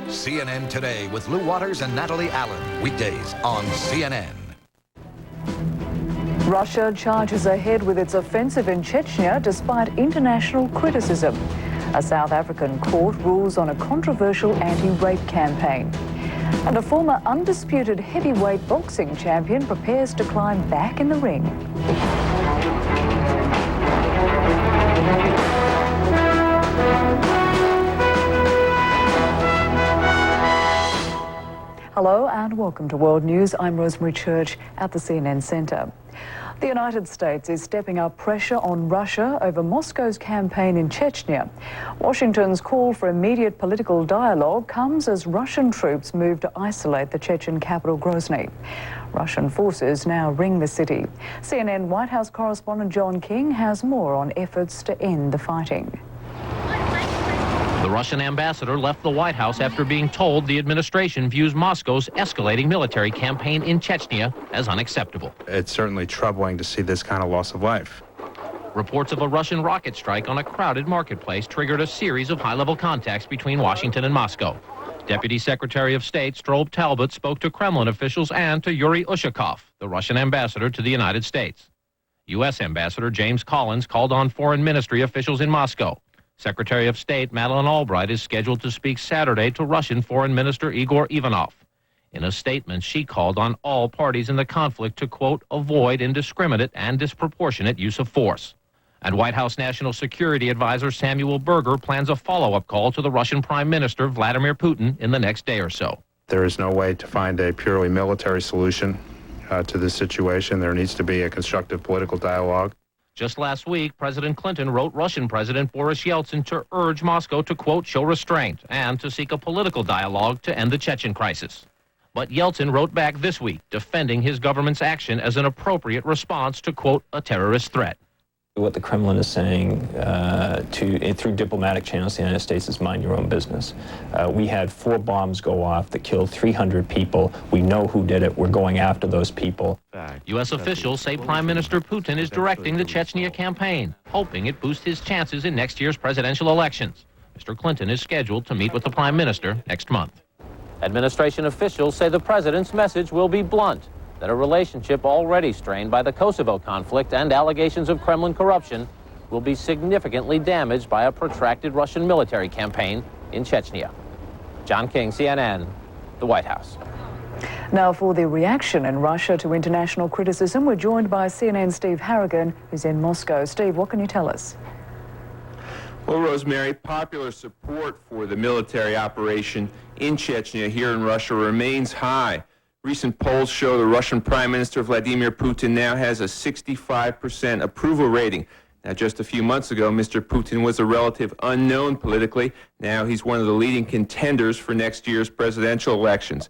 CNN Today with Lou Waters and Natalie Allen. Weekdays on CNN. Russia charges ahead with its offensive in Chechnya despite international criticism. A South African court rules on a controversial anti-rape campaign. And a former undisputed heavyweight boxing champion prepares to climb back in the ring. Hello and welcome to World News. I'm Rosemary Church at the CNN Centre. The United States is stepping up pressure on Russia over Moscow's campaign in Chechnya. Washington's call for immediate political dialogue comes as Russian troops move to isolate the Chechen capital Grozny. Russian forces now ring the city. CNN White House correspondent John King has more on efforts to end the fighting. The Russian ambassador left the White House after being told the administration views Moscow's escalating military campaign in Chechnya as unacceptable. It's certainly troubling to see this kind of loss of life. Reports of a Russian rocket strike on a crowded marketplace triggered a series of high-level contacts between Washington and Moscow. Deputy Secretary of State Strobe Talbot spoke to Kremlin officials and to Yuri Ushakov, the Russian ambassador to the United States. U.S. Ambassador James Collins called on foreign ministry officials in Moscow. Secretary of State Madeleine Albright is scheduled to speak Saturday to Russian Foreign Minister Igor Ivanov. In a statement, she called on all parties in the conflict to, quote, avoid indiscriminate and disproportionate use of force. And White House National Security Advisor Samuel Berger plans a follow-up call to the Russian Prime Minister Vladimir Putin in the next day or so. There is no way to find a purely military solution to this situation. There needs to be a constructive political dialogue. Just last week, President Clinton wrote Russian President Boris Yeltsin to urge Moscow to, quote, show restraint and to seek a political dialogue to end the Chechen crisis. But Yeltsin wrote back this week, defending his government's action as an appropriate response to, quote, a terrorist threat. What the Kremlin is saying through diplomatic channels to the United States is mind your own business. We had 4 bombs go off that killed 300 people. We know who did it. We're going after those people. U.S. officials say Prime Minister Putin is directing the Chechnya campaign, hoping it boosts his chances in next year's presidential elections. Mr. Clinton is scheduled to meet with the Prime Minister next month. Administration officials say the president's message will be blunt, that a relationship already strained by the Kosovo conflict and allegations of Kremlin corruption will be significantly damaged by a protracted Russian military campaign in Chechnya. John King, CNN, the White House. Now for the reaction in Russia to international criticism, we're joined by CNN's Steve Harrigan, who's in Moscow. Steve, what can you tell us? Well, Rosemary, popular support for the military operation in Chechnya here in Russia remains high. Recent polls show the Russian Prime Minister Vladimir Putin now has a 65% approval rating. Now, just a few months ago, Mr. Putin was a relative unknown politically. Now he's one of the leading contenders for next year's presidential elections.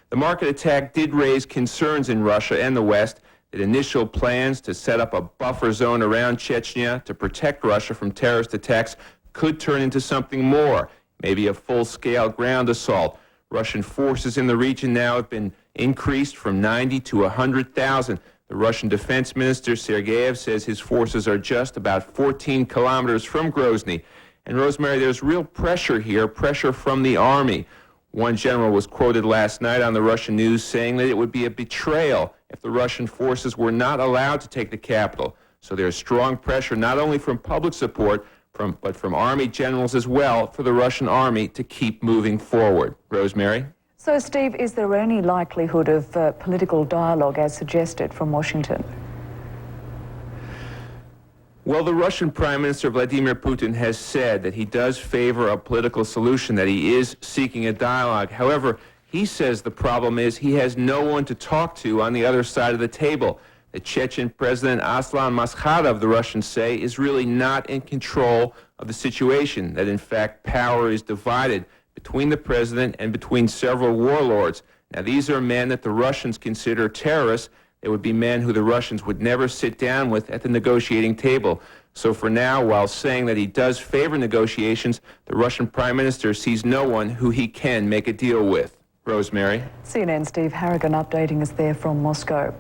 The market attack did raise concerns in Russia and the West that initial plans to set up a buffer zone around Chechnya to protect Russia from terrorist attacks could turn into something more, maybe a full-scale ground assault. Russian forces in the region now have been increased from 90 to 100,000. The Russian Defense Minister Sergeyev says his forces are just about 14 kilometers from Grozny. And Rosemary, there's real pressure here, pressure from the army. One general was quoted last night on the Russian news saying that it would be a betrayal if the Russian forces were not allowed to take the capital. So there's strong pressure not only from public support, but from army generals as well for the Russian army to keep moving forward. Rosemary? So, Steve, is there any likelihood of political dialogue as suggested from Washington? Well, the Russian Prime Minister Vladimir Putin has said that he does favor a political solution, that he is seeking a dialogue. However, he says the problem is he has no one to talk to on the other side of the table. The Chechen President Aslan Maskhadov, the Russians say, is really not in control of the situation, that in fact power is divided between the president and between several warlords. Now, these are men that the Russians consider terrorists. They would be men who the Russians would never sit down with at the negotiating table. So for now, while saying that he does favor negotiations, the Russian Prime Minister sees no one who he can make a deal with. Rosemary. CNN Steve Harrigan updating us there from Moscow.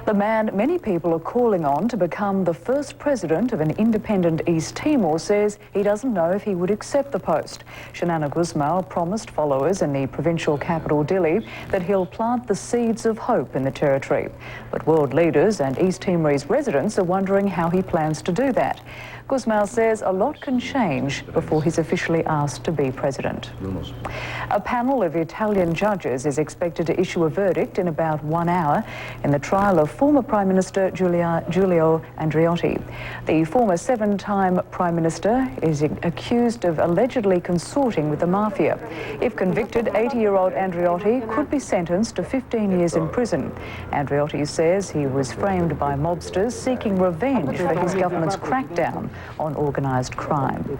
The man many people are calling on to become the first president of an independent East Timor says he doesn't know if he would accept the post. Xanana Gusmao promised followers in the provincial capital Dili that he'll plant the seeds of hope in the territory. But world leaders and East Timorese residents are wondering how he plans to do that. Gusmao says a lot can change before he's officially asked to be president. A panel of Italian judges is expected to issue a verdict in about 1 hour in the trial of former Prime Minister Giulio Andreotti. The former 7-time Prime Minister is accused of allegedly consorting with the mafia. If convicted, 80-year-old Andreotti could be sentenced to 15 years in prison. Andreotti says he was framed by mobsters seeking revenge for his government's crackdown on organised crime.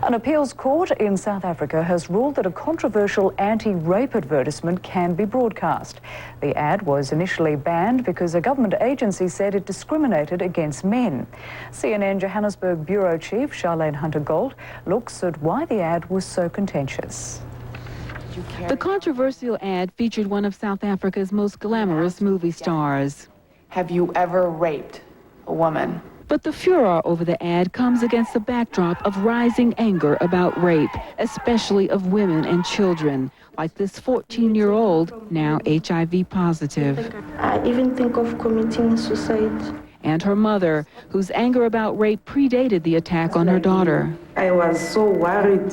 An appeals court in South Africa has ruled that a controversial anti-rape advertisement can be broadcast. The ad was initially banned because a government agency said it discriminated against men. CNN Johannesburg Bureau Chief Charlene Hunter-Gault looks at why the ad was so contentious. The controversial ad featured one of South Africa's most glamorous movie stars. Have you ever raped a woman? But the furor over the ad comes against the backdrop of rising anger about rape, especially of women and children, like this 14-year-old, now HIV positive. I even think of committing suicide. And her mother, whose anger about rape predated the attack on her daughter. I was so worried.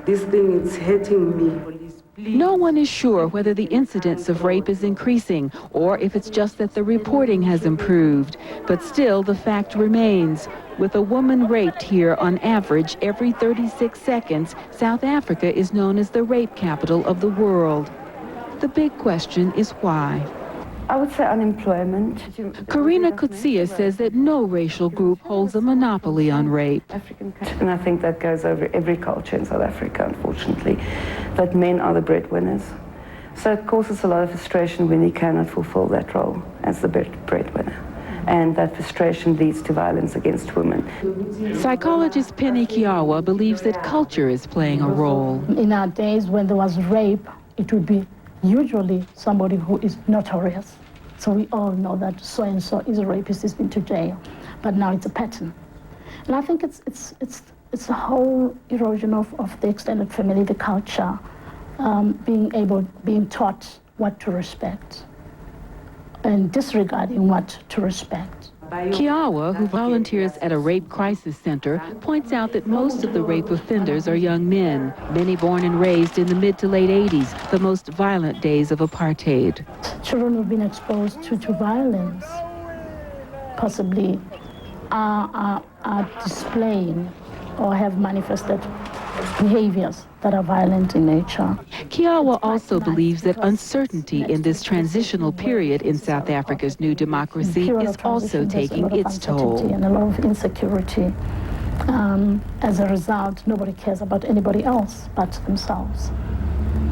This thing is hurting me. No one is sure whether the incidence of rape is increasing or if it's just that the reporting has improved. But still, the fact remains. With a woman raped here on average every 36 seconds, South Africa is known as the rape capital of the world. The big question is why. I would say unemployment. Karina Kutsia says that no racial group holds a monopoly on rape. And I think that goes over every culture in South Africa, unfortunately, that men are the breadwinners. So it causes a lot of frustration when you cannot fulfill that role as the breadwinner. And that frustration leads to violence against women. Psychologist Penny Kiawa believes that culture is playing a role. In our days when there was rape, it would be usually somebody who is notorious. So we all know that so-and-so is a rapist, has been to jail. But now it's a pattern. And I think it's a whole erosion of the extended family, the culture, being taught what to respect and disregarding what to respect. Kiawa, who volunteers at a rape crisis center, points out that most of the rape offenders are young men, many born and raised in the mid to late 80s, the most violent days of apartheid. Children who've been exposed to violence possibly are displaying or have manifested behaviors that are violent in nature. Kiawa also believes that uncertainty in this transitional period in South Africa's new democracy is also taking its toll. And a lot of insecurity. As a result, nobody cares about anybody else but themselves.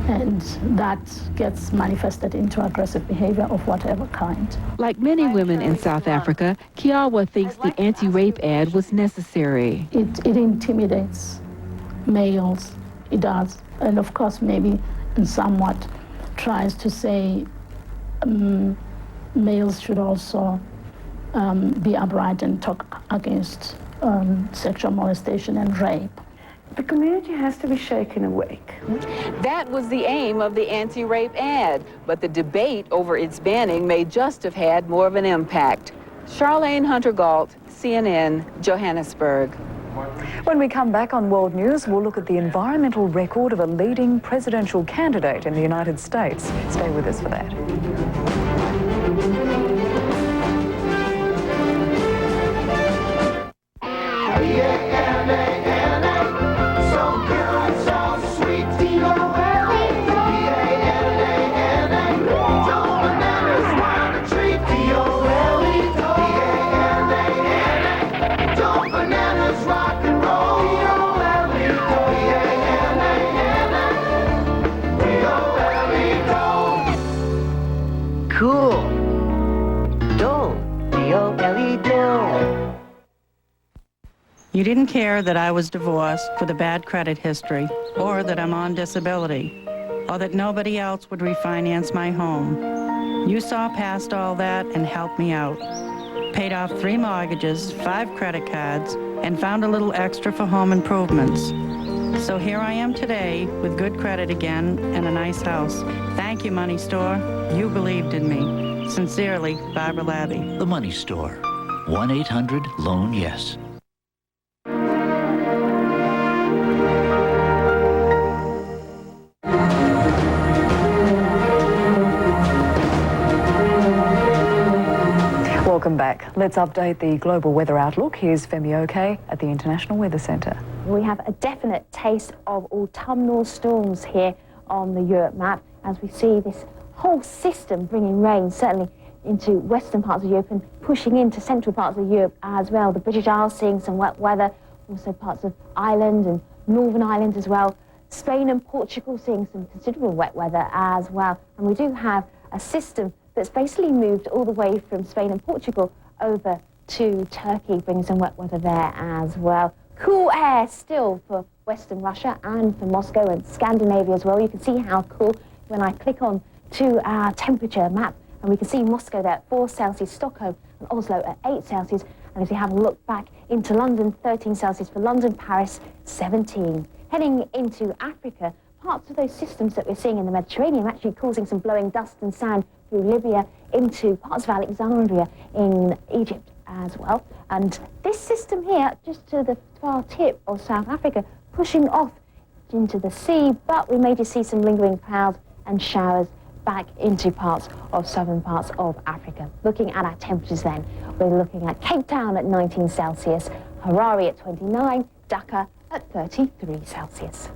And that gets manifested into aggressive behavior of whatever kind. Like many women in South Africa, Kiawa thinks the anti-rape ad was necessary. It intimidates males, it does. And of course, maybe in somewhat tries to say males should also be upright and talk against sexual molestation and rape. The community has to be shaken awake. That was the aim of the anti-rape ad, but the debate over its banning may just have had more of an impact. Charlene Hunter-Gault, CNN, Johannesburg. When we come back on World News, we'll look at the environmental record of a leading presidential candidate in the United States. Stay with us for that. Cool. Dole. D-O-L-E, dole. You didn't care that I was divorced with a bad credit history or that I'm on disability. or that nobody else would refinance my home. You saw past all that and helped me out. Paid off 3 mortgages, 5 credit cards, and found a little extra for home improvements. So here I am today with good credit again and a nice house. Thank you, Money Store. You believed in me. Sincerely, Barbara Labby. The Money Store. 1-800-LOAN-YES. Welcome back. Let's update the global weather outlook. Here's Femi Oke at the International Weather Centre. We have a definite taste of autumnal storms here on the Europe map as we see this whole system bringing rain, certainly into western parts of Europe and pushing into central parts of Europe as well. The British Isles seeing some wet weather, also parts of Ireland and Northern Ireland as well. Spain and Portugal seeing some considerable wet weather as well. And we do have a system that's basically moved all the way from Spain and Portugal over to Turkey, bringing some wet weather there as well. Cool air still for western Russia and for Moscow and Scandinavia as well. You can see how cool when I click on to our temperature map, and we can see Moscow there at 4 Celsius, Stockholm and Oslo at 8 Celsius. And if you have a look back into London, 13 Celsius for London, Paris, 17. Heading into Africa, parts of those systems that we're seeing in the Mediterranean are actually causing some blowing dust and sand through Libya into parts of Alexandria in Egypt as well. And this system here, just to the far tip of South Africa, pushing off into the sea, but we may just see some lingering clouds and showers back into parts of southern parts of Africa. Looking at our temperatures then, we're looking at Cape Town at 19 Celsius, Harare at 29, Dhaka at 33 Celsius.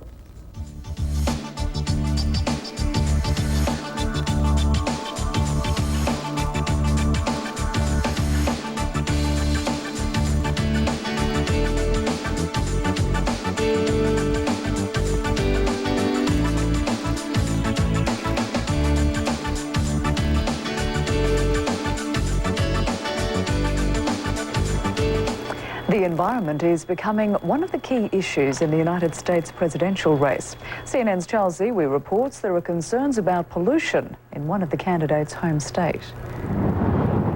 The environment is becoming one of the key issues in the United States presidential race. CNN's Charles Ziwi reports there are concerns about pollution in one of the candidates' home state.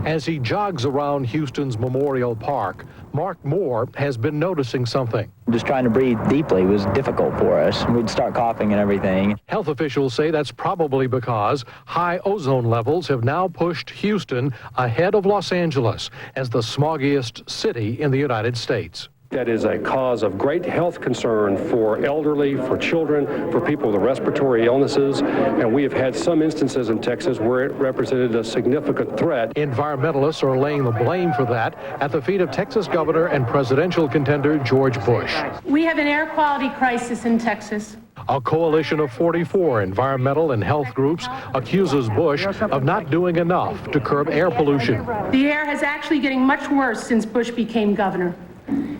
As he jogs around Houston's Memorial Park, Mark Moore has been noticing something. Just trying to breathe deeply was difficult for us. We'd start coughing and everything. Health officials say that's probably because high ozone levels have now pushed Houston ahead of Los Angeles as the smoggiest city in the United States. That is a cause of great health concern for elderly, for children, for people with respiratory illnesses, and we have had some instances in Texas where it represented a significant threat. Environmentalists are laying the blame for that at the feet of Texas Governor and presidential contender George Bush. We have an air quality crisis in Texas. A coalition of 44 environmental and health groups accuses Bush of not doing enough to curb air pollution. The air has actually getting much worse since Bush became governor.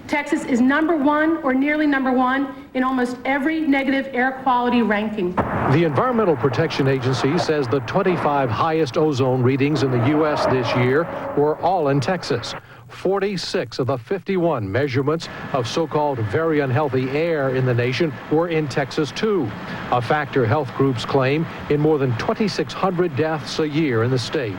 Texas is #1 or nearly #1 in almost every negative air quality ranking. The Environmental Protection Agency says the 25 highest ozone readings in the U.S. this year were all in Texas. 46 of the 51 measurements of so-called very unhealthy air in the nation were in Texas, too, a factor health groups claim in more than 2,600 deaths a year in the state.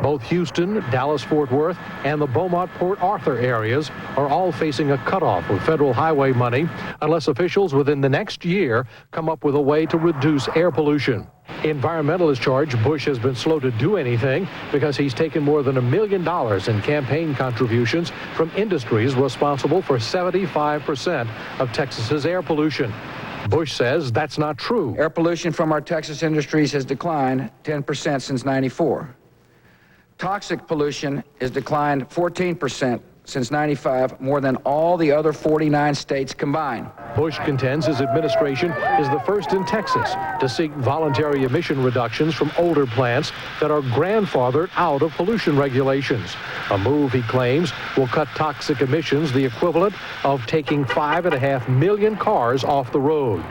Both Houston, Dallas-Fort Worth, and the Beaumont-Port Arthur areas are all facing a cutoff of federal highway money unless officials within the next year come up with a way to reduce air pollution. Environmentalists charge Bush has been slow to do anything because he's taken more than $1 million in campaign contributions from industries responsible for 75% of Texas's air pollution. Bush says that's not true. Air pollution from our Texas industries has declined 10% since '94. Toxic pollution has declined 14% since '95, more than all the other 49 states combined. Bush contends his administration is the first in Texas to seek voluntary emission reductions from older plants that are grandfathered out of pollution regulations. A move, he claims, will cut toxic emissions the equivalent of taking 5.5 million cars off the road.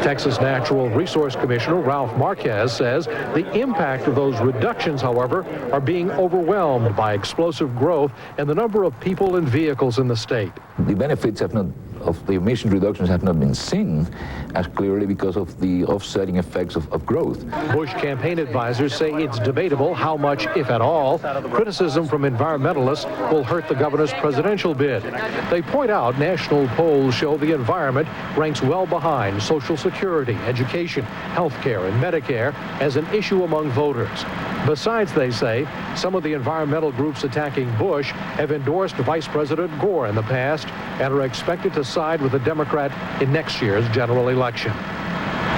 Texas Natural Resource Commissioner Ralph Marquez says the impact of those reductions, however, are being overwhelmed by explosive growth and the number of people and vehicles in the state. The benefits have not the emission reductions have not been seen as clearly because of the offsetting effects of growth. Bush campaign advisors say it's debatable how much, if at all, criticism from environmentalists will hurt the governor's presidential bid. They point out national polls show the environment ranks well behind Social Security, education, health care, and Medicare as an issue among voters. Besides, they say, some of the environmental groups attacking Bush have endorsed Vice President Gore in the past and are expected to side with the Democrat in next year's general election.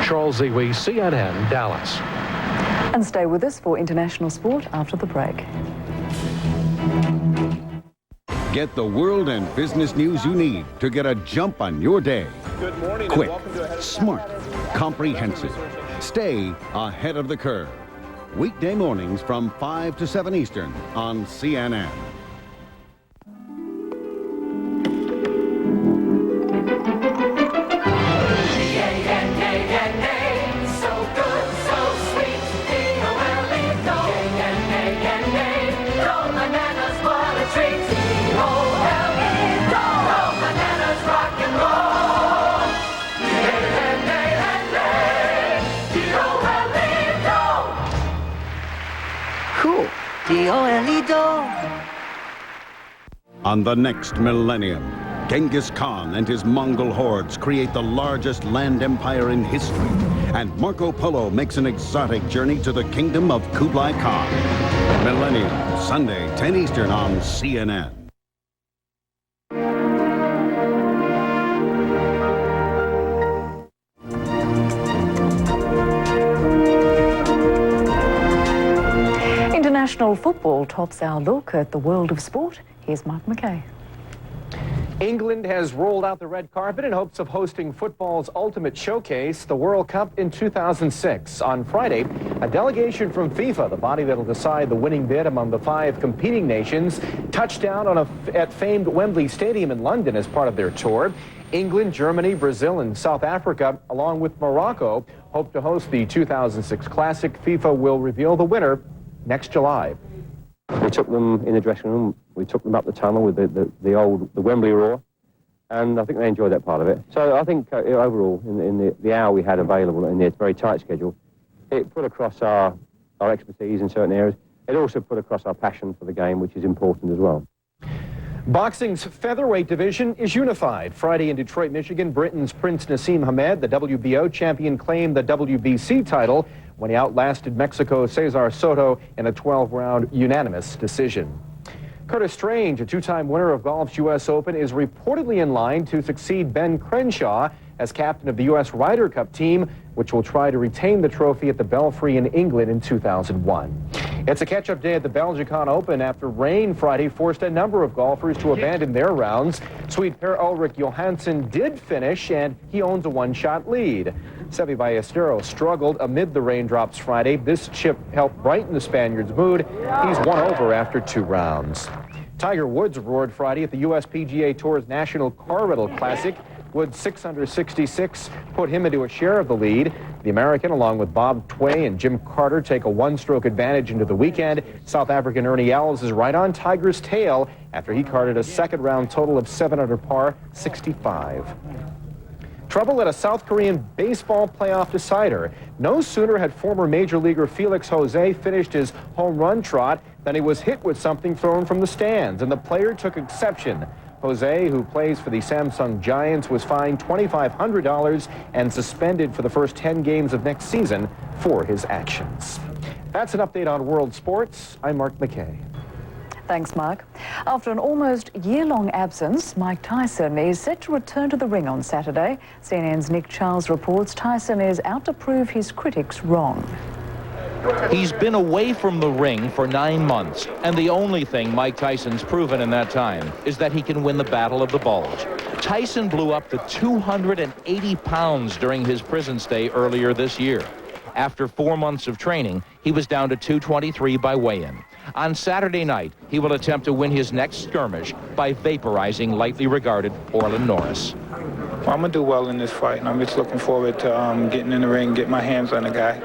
Charles Ziwi, CNN, Dallas. And stay with us for international sport after the break. Get the world and business news you need to get a jump on your day. Good morning. Quick, And welcome to smart, comprehensive. Stay ahead of the curve. Weekday mornings from 5 to 7 Eastern on CNN. Cool. D-O-L-E-Do. On the next millennium, Genghis Khan and his Mongol hordes create the largest land empire in history, and Marco Polo makes an exotic journey to the kingdom of Kublai Khan. Millennium, Sunday, 10 Eastern on CNN. International football tops our look at the world of sport. Here's Mark McKay. England has rolled out the red carpet in hopes of hosting football's ultimate showcase, the World Cup in 2006. On Friday, a delegation from FIFA, the body that will decide the winning bid among the 5 competing nations, touched down at famed Wembley Stadium in London as part of their tour. England, Germany, Brazil, and South Africa, along with Morocco, hope to host the 2006 Classic. FIFA will reveal the winner next July. We took them in the dressing room. We took them up the tunnel with the Wembley roar, and I think they enjoyed that part of it. So I think overall, in the hour we had available in the very tight schedule, it put across our expertise in certain areas. It also put across our passion for the game, which is important as well. Boxing's featherweight division is unified. Friday in Detroit, Michigan, Britain's Prince Nassim Hamed, the WBO champion, claimed the WBC title when he outlasted Mexico's Cesar Soto in a 12-round unanimous decision. Curtis Strange, a 2-time winner of golf's U.S. Open, is reportedly in line to succeed Ben Crenshaw as captain of the U.S. Ryder Cup team, which will try to retain the trophy at the Belfry in England in 2001. It's a catch-up day at the Belgican Open after rain Friday forced a number of golfers to abandon their rounds. Swede Per Ulrich Johansson did finish, and he owns a 1-shot lead. Seve Ballesteros struggled amid the raindrops Friday. This chip helped brighten the Spaniard's mood. He's won over after 2 rounds. Tiger Woods roared Friday at the U.S. PGA Tour's National Car Rental Classic. Woods' 666 put him into a share of the lead. The American, along with Bob Tway and Jim Carter, take a 1-stroke advantage into the weekend. South African Ernie Els is right on Tiger's tail after he carded a second-round total of 7 under par 65. Trouble at a South Korean baseball playoff decider. No sooner had former major leaguer Felix Jose finished his home run trot than he was hit with something thrown from the stands, and the player took exception. Jose, who plays for the Samsung Giants, was fined $2,500 and suspended for the first 10 games of next season for his actions. That's an update on world sports. I'm Mark McKay. Thanks, Mark. After an almost year-long absence, Mike Tyson is set to return to the ring on Saturday. CNN's Nick Charles reports Tyson is out to prove his critics wrong. He's been away from the ring for 9 months, and the only thing Mike Tyson's proven in that time is that he can win the Battle of the Bulge. Tyson blew up to 280 pounds during his prison stay earlier this year. After 4 months of training, he was down to 223 by weigh-in. On Saturday night, he will attempt to win his next skirmish by vaporizing lightly regarded Orlin Norris. I'm going to do well in this fight, and I'm just looking forward to getting in the ring, get my hands on the guy.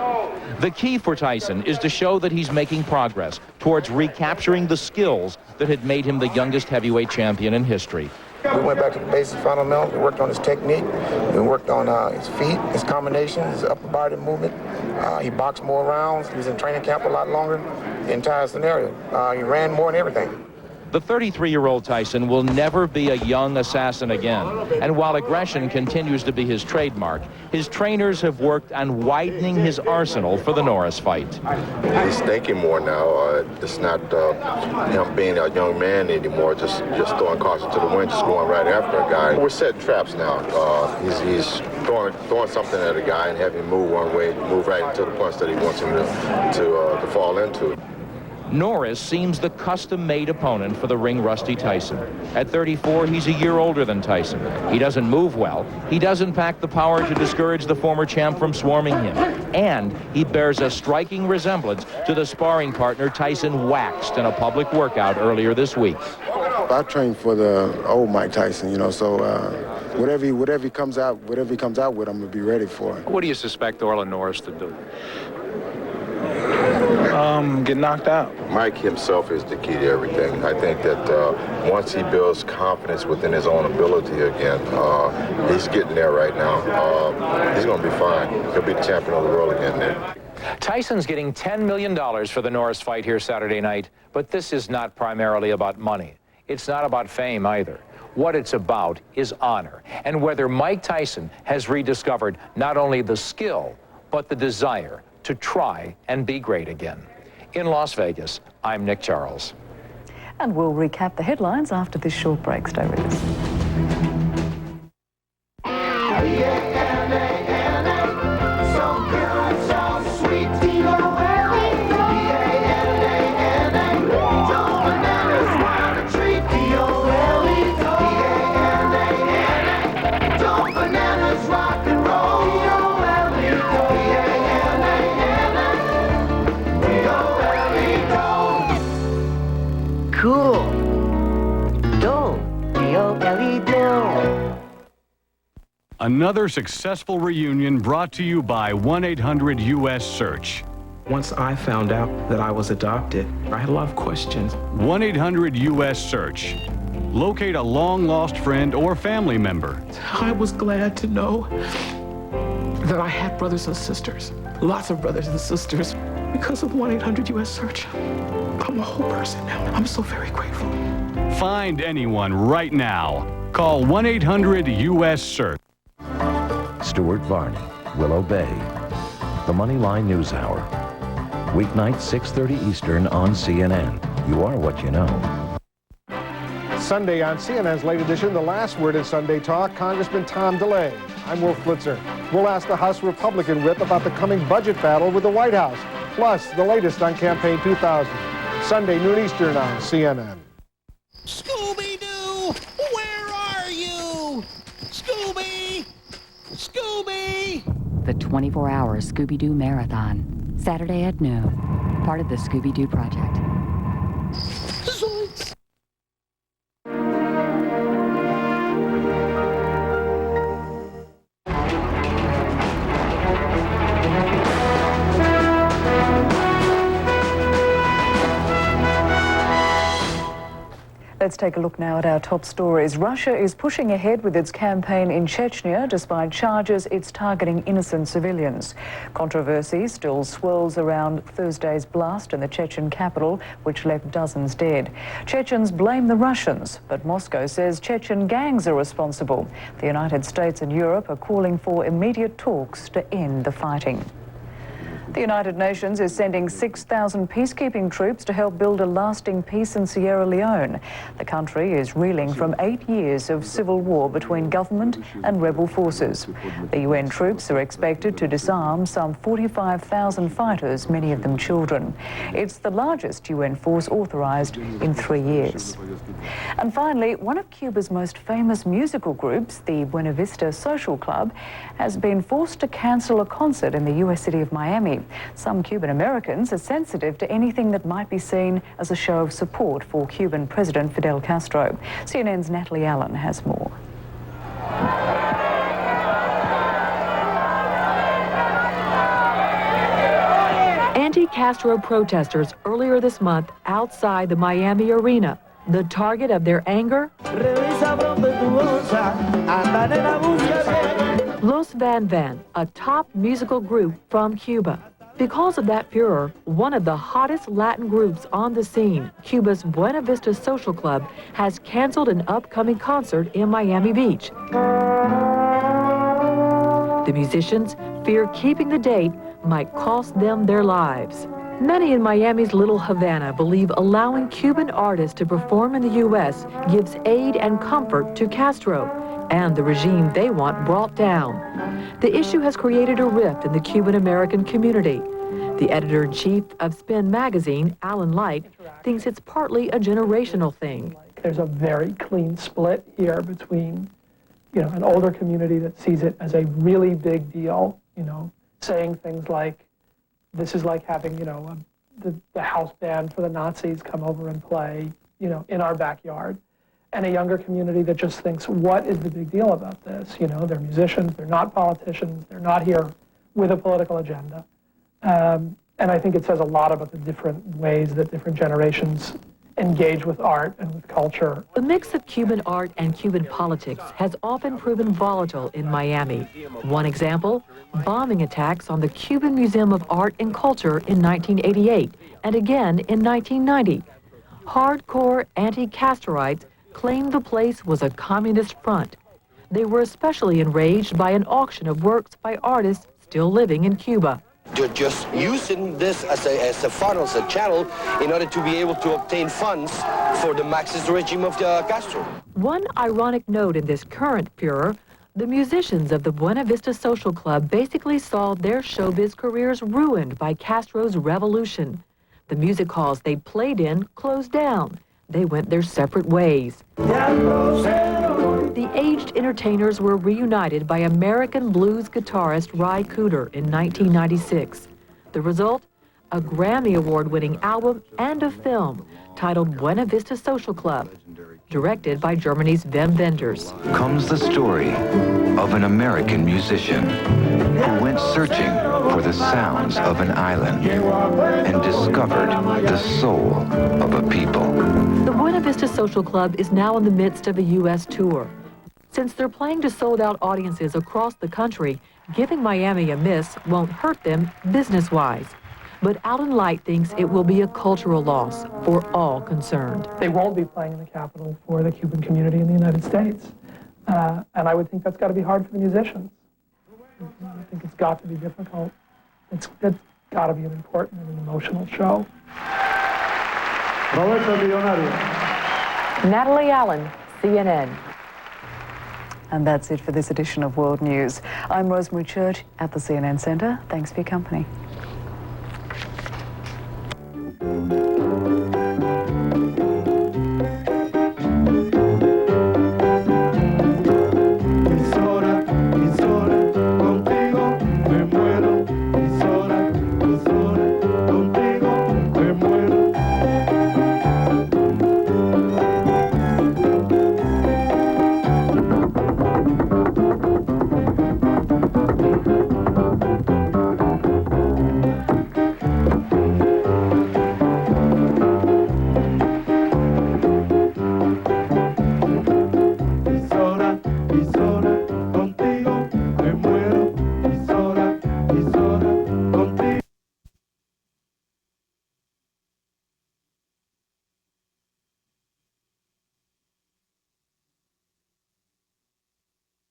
The key for Tyson is to show that he's making progress towards recapturing the skills that had made him the youngest heavyweight champion in history. We went back to the basics fundamentals. We worked on his technique. We worked on his feet, his combination, his upper body movement. He boxed more rounds. He was in training camp a lot longer. The entire scenario. He ran more and everything. The 33-year-old Tyson will never be a young assassin again. And while aggression continues to be his trademark, his trainers have worked on widening his arsenal for the Norris fight. He's thinking more now. It's not him being a young man anymore, just throwing caution to the wind, just going right after a guy. We're setting traps now. He's throwing something at a guy and having him move one way, move right into the punch that he wants him to fall into. Norris seems the custom-made opponent for the ring-rusty Tyson. At 34, he's a year older than Tyson. He doesn't move well. He doesn't pack the power to discourage the former champ from swarming him. And he bears a striking resemblance to the sparring partner Tyson waxed in a public workout earlier this week. I trained for the old Mike Tyson, you know, so whatever he comes out with, I'm gonna be ready for it. What do you suspect Orlin Norris to do? Get knocked out. Mike himself is the key to everything. I think that once he builds confidence within his own ability again, he's getting there right now. He's going to be fine. He'll be the champion of the world again then. Tyson's getting $10 million for the Norris fight here Saturday night, but this is not primarily about money. It's not about fame either. What it's about is honor, and whether Mike Tyson has rediscovered not only the skill, but the desire to try and be great again. In Las Vegas, I'm Nick Charles. And we'll recap the headlines after this short break. Stay with us. Cool. Dole. D-O-L-E, Another successful reunion brought to you by 1-800-US-SEARCH. Once I found out that I was adopted, I had a lot of questions. 1-800-US-SEARCH. Locate a long-lost friend or family member. I was glad to know that I had brothers and sisters, lots of brothers and sisters. Because of 1-800-US-SEARCH, I'm a whole person now. I'm so very grateful. Find anyone right now. Call 1-800-US-SEARCH. Stuart Varney, Willow Bay. The Moneyline News Hour. Weeknight, 6:30 Eastern on CNN. You are what you know. Sunday on CNN's late edition, the last word in Sunday Talk, Congressman Tom DeLay. I'm Wolf Blitzer. We'll ask the House Republican whip about the coming budget battle with the White House, plus the latest on Campaign 2000. Sunday, noon Eastern on CNN. Scooby-Doo, where are you? Scooby! Scooby! The 24-hour Scooby-Doo Marathon, Saturday at noon, part of the Scooby-Doo Project. Zoinks! Let's take a look now at our top stories. Russia is pushing ahead with its campaign in Chechnya despite charges it's targeting innocent civilians. Controversy still swirls around Thursday's blast in the Chechen capital, which left dozens dead. Chechens blame the Russians, but Moscow says Chechen gangs are responsible. The United States and Europe are calling for immediate talks to end the fighting. The United Nations is sending 6,000 peacekeeping troops to help build a lasting peace in Sierra Leone. The country is reeling from 8 years of civil war between government and rebel forces. The UN troops are expected to disarm some 45,000 fighters, many of them children. It's the largest UN force authorized in 3 years. And finally, one of Cuba's most famous musical groups, the Buena Vista Social Club, has been forced to cancel a concert in the U.S. city of Miami. Some Cuban Americans are sensitive to anything that might be seen as a show of support for Cuban President Fidel Castro. CNN's Natalie Allen has more. Anti-Castro protesters earlier this month outside the Miami arena. The target of their anger? Los Van Van, a top musical group from Cuba. Because of that furor, one of the hottest Latin groups on the scene, Cuba's Buena Vista Social Club, has canceled an upcoming concert in Miami Beach. The musicians fear keeping the date might cost them their lives. Many in Miami's Little Havana believe allowing Cuban artists to perform in the U.S. gives aid and comfort to Castro and the regime they want brought down. The issue has created a rift in the Cuban-American community. The editor-in-chief of Spin magazine, Alan Light, thinks it's partly a generational thing. There's a very clean split here between, an older community that sees it as a really big deal, saying things like, this is like having, the house band for the Nazis come over and play, in our backyard. And a younger community that just thinks, what is the big deal about this? They're musicians, they're not politicians, they're not here with a political agenda. And I think it says a lot about the different ways that different generations engage with art and with culture. The mix of Cuban art and Cuban politics has often proven volatile in Miami. One example, bombing attacks on the Cuban Museum of Art and Culture in 1988 and again in 1990. Hardcore anti-Castroites claimed the place was a communist front. They were especially enraged by an auction of works by artists still living in Cuba. You're just using this as a funnel, as a channel, in order to be able to obtain funds for the Marxist regime of Castro. One ironic note in this current furor, the musicians of the Buena Vista Social Club basically saw their showbiz careers ruined by Castro's revolution. The music halls they played in closed down. They went their separate ways. The aged entertainers were reunited by American blues guitarist Ry Cooder in 1996. The result? A Grammy Award-winning album and a film titled Buena Vista Social Club, directed by Germany's Wim Wenders. Comes the story of an American musician who went searching for the sounds of an island and discovered the soul of a people. The Buena Vista Social Club is now in the midst of a U.S. tour. Since they're playing to sold-out audiences across the country, giving Miami a miss won't hurt them business-wise. But Alan Light thinks it will be a cultural loss for all concerned. They won't be playing in the capital for the Cuban community in the United States. And I would think that's got to be hard for the musicians. I think it's got to be difficult. It's got to be an important and an emotional show. Natalie Allen, CNN. And that's it for this edition of World News. I'm Rosemary Church at the CNN Centre. Thanks for your company.